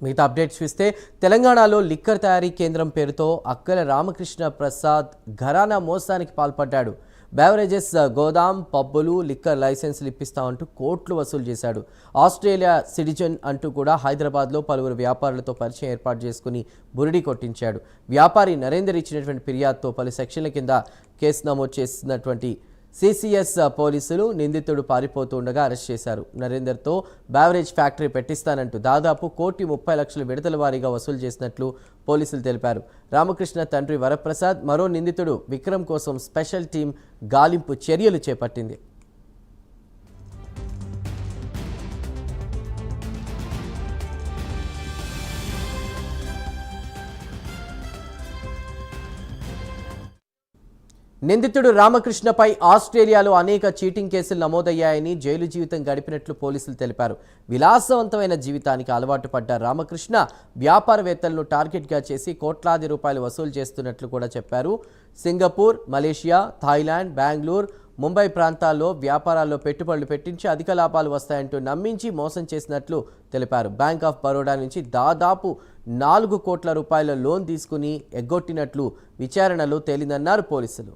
మిగతా అప్డేట్స్ చూస్తే తెలంగాణలో లిక్కర్ తయారీ కేంద్రం పేరుతో అక్కల రామకృష్ణ ప్రసాద్ ఘరానా మోసానికి పాల్పడ్డాడు. బెవరేజెస్ గోదాం, పబ్బులు, లిక్కర్ లైసెన్సులు ఇప్పిస్తామంటూ కోట్లు వసూలు చేశాడు. ఆస్ట్రేలియా సిటిజన్ అంటూ కూడా హైదరాబాద్లో పలువురు వ్యాపారులతో పరిచయం ఏర్పాటు చేసుకుని బురిడి కొట్టించాడు. వ్యాపారి నరేందర్ ఇచ్చినటువంటి ఫిర్యాదుతో పలు సెక్షన్ల కింద కేసు నమోదు చేసినటువంటి సిసిఎస్ పోలీసులు నిందితుడు పారిపోతుండగా అరెస్ట్ చేశారు. నరేందర్తో బెవరేజ్ ఫ్యాక్టరీ పెట్టిస్తానంటూ దాదాపు 1,30,00,000 విడతల వారీగా వసూలు చేసినట్లు పోలీసులు తెలిపారు. రామకృష్ణ తండ్రి వరప్రసాద్, మరో నిందితుడు విక్రమ్ కోసం స్పెషల్ టీం గాలింపు చర్యలు చేపట్టింది. నిందితుడు రామకృష్ణపై ఆస్ట్రేలియాలో అనేక చీటింగ్ కేసులు నమోదయ్యాయని, జైలు జీవితం గడిపినట్లు పోలీసులు తెలిపారు. విలాసవంతమైన జీవితానికి అలవాటు పడ్డ రామకృష్ణ వ్యాపారవేత్తలను టార్గెట్గా చేసి కోట్లాది రూపాయలు వసూలు చేస్తున్నట్లు కూడా చెప్పారు. Singapore, Malaysia, Thailand, Bengaluru, Mumbai ప్రాంతాల్లో వ్యాపారాల్లో పెట్టుబడులు పెట్టించి అధిక లాభాలు వస్తాయంటూ నమ్మించి మోసం చేసినట్లు తెలిపారు. బ్యాంక్ ఆఫ్ బరోడా నుంచి దాదాపు 4 కోట్ల రూపాయల లోన్ తీసుకుని ఎగ్గొట్టినట్లు విచారణలో తేలిందన్నారు పోలీసులు.